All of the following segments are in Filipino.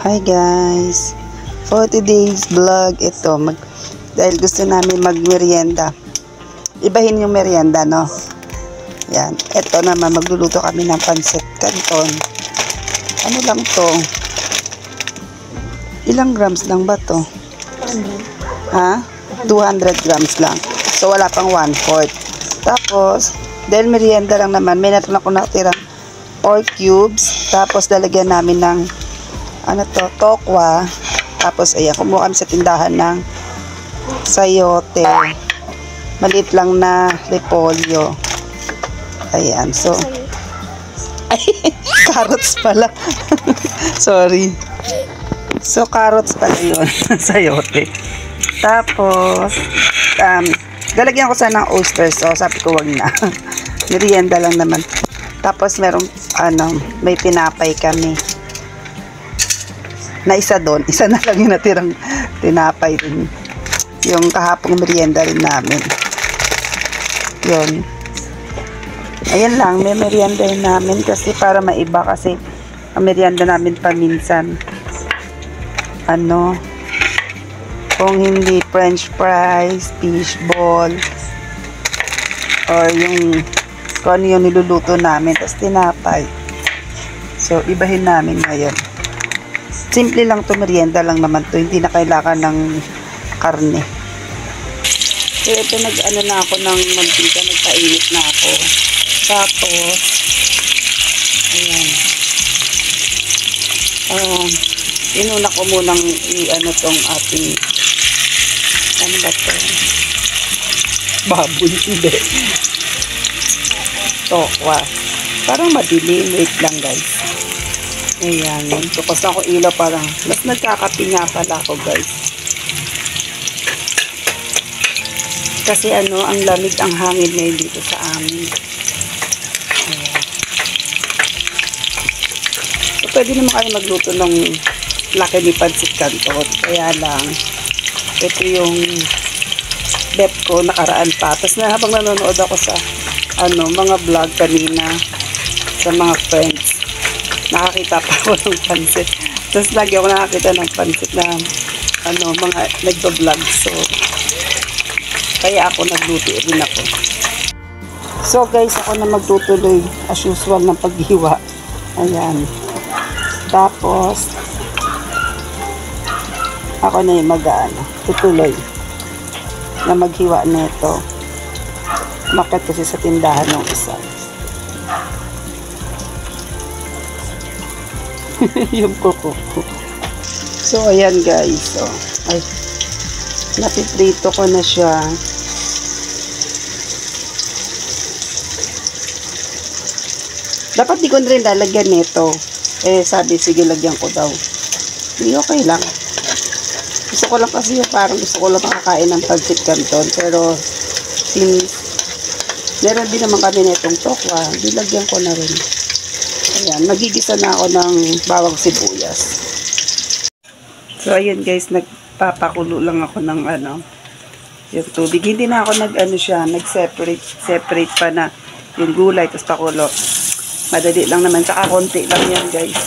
Hi guys, for today's vlog ito dahil gusto namin magmerienda, ibahin yung merienda, no? Yan, ito naman magluluto kami ng pancit canton. Ano lang to, ilang grams lang ba to? 200 grams lang, so wala pang 1/4. Tapos dahil merienda lang naman, may natin ako natirang pork cubes, tapos lalagyan namin ng tokwa. Tapos ayan, kumuha kami sa tindahan ng sayote, maliit lang na repolyo. Ayan, so carrots pala. Sorry, so carrots pala yun. Sayote. Tapos lalagyan ko sana ng oyster sauce, sabi ko wag na. Merienda lang naman. Tapos merong may pinapay kami na isa doon, isa na lang yung natirang tinapay din. Yung kahapong merienda rin namin. Yun. Ayan lang, may merienda rin namin kasi para maiba, kasi ang merienda namin paminsan kung hindi french fries, fish ball, or yung kung ano yung niluluto namin, tapos tinapay. So, ibahin namin ngayon. Simple lang to, merienda lang naman to, hindi na kailangan ng karne. So, ito na ako ng mantika, nagpainit na ako. Tapos, ayan. Inuna ko munang tong ating, ano ba to? Baboy, hindi. Tokwa. Parang madilim, wait lang guys. Ayan, tukos na ako ilaw, parang mas nagkakapi nga pala ako guys. Kasi ang lamig ang hangin ngayon dito sa amin. Ayan. So, pwede naman kayo magluto ng laki ni pancit canton. Kaya lang, ito yung bet ko nakaraan pa. Tapos na habang nanonood ako sa mga vlog kanina sa mga friends, nakakita pa ako ng pancit. Tapos lagi ako nakakita ng pancit na mga nagba-vlog. So, kaya ako nagluto din ako. So guys, ako na magtutuloy as usual ng paghiwa. Ayan. Tapos, ako na yung tutuloy na maghiwa nito. Makit kasi sa tindahan ng isa. Yung kuko. So, ayan guys. So, napiprito ko na siya. Dapat di ko rin lalagyan nito. Sabi, sige, lagyan ko daw. Hindi, okay lang. Gusto ko lang kasi parang gusto ko lang makakain ng pancit canton. Pero, since meron din naman kami netong tokwa, dilagyan ko na rin. Ayan, magigisa na ako ng bawang sibuyas. So, ayun guys, nagpapakulo lang ako ng yung tubig. Hindi na ako nag-separate pa na yung gulay, tapos pakulo. Madali lang naman, tsaka konti lang yan guys.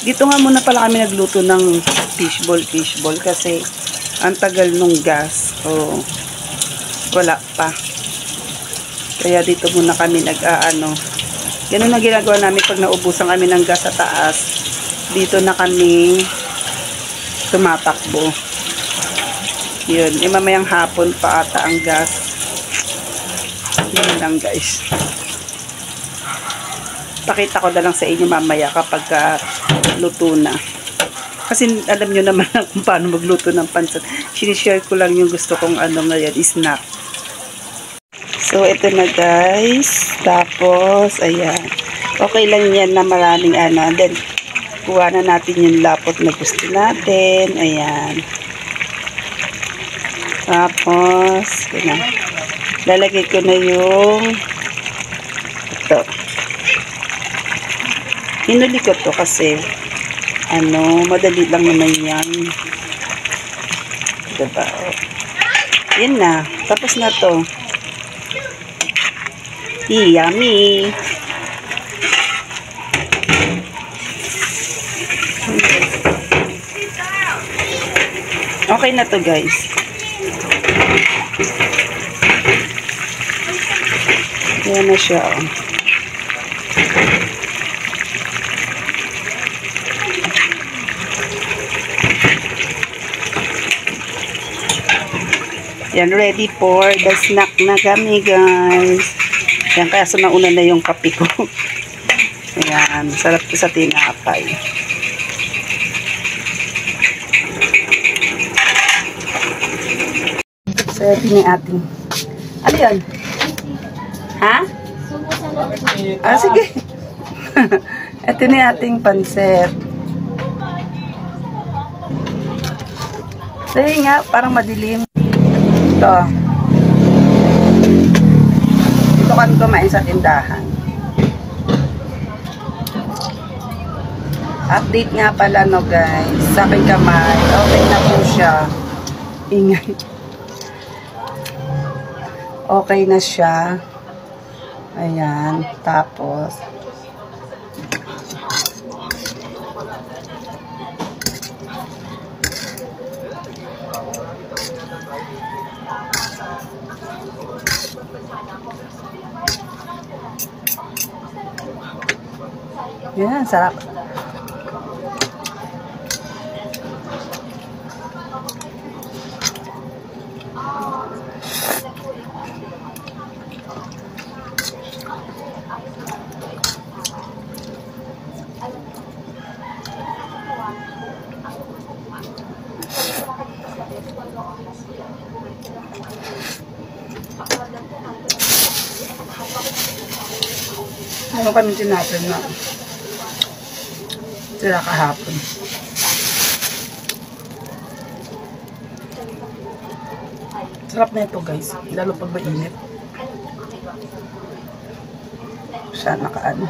Dito nga muna pala kami nagluto ng fishball kasi ang tagal nung gas. So, wala pa. Kaya dito muna kami ganun ang ginagawa namin pag naubusan kami ng gas sa taas. Dito na kami tumatakbo. Yun, mamayang hapon pa ata ang gas. Yun lang guys. Pakita ko na lang sa inyo mamaya kapag luto na. Kasi alam nyo naman kung paano magluto ng pancit. Sinishare ko lang yung gusto kong ngayon, snack. So, ito na guys. Tapos, ayan. Okay lang yan na maraming then, kuha na natin yung lapot na gusto natin. Ayan. Tapos, lalagay ko na yung ito. Hinuli ko to kasi madali lang naman yan. Diba? Yan na. Tapos na to. Yummy! Okay na to, guys. Yan na siya, oh. Yan, ready for the snack na kami, guys. Yan, kaya sa nauna na yung kape ko. Ayan, sarap ko sa tinapay. So, ito ni ating. Ano yun? Ha? Ah, sige. Ito ni ating pansit. Sige nga, parang madilim. Ito. Ito kami kumain sa tindahan. Update nga pala, no, guys. Sa aking kamay. Okay na po siya. Ingay. Okay na siya. Ayan. Tapos, yan, sarap. Ano kami tinapin na sila kahapon. Sarap na ito, guys. Lalo pag mainit. Siya nakaano.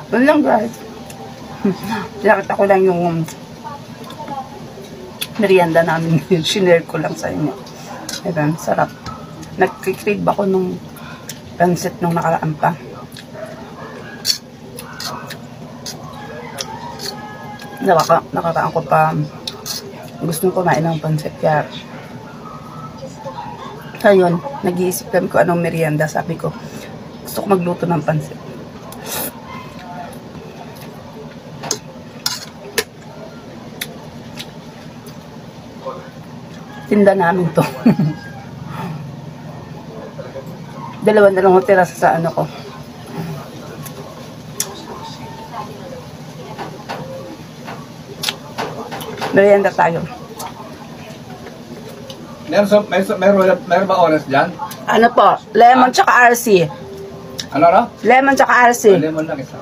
Doon lang, guys. Nakita ko lang yung merienda namin. Shinare ko lang sa inyo. Ayan, sarap. Nag-crave ako nung pansit nung nakaraan pa. Nakaraan ko pa gustong kumain ng pansit. Kaya ayun, nag-iisip kami kung anong merienda. Sabi ko, gusto ko magluto ng pansit. Tinda namin to. Dalawa na lang tira sa ano ko. Merienda tayo. Meron ba oras dyan? Ano po? Lemon tsaka RC. Ano? Lemon tsaka RC. Lemon lang isa.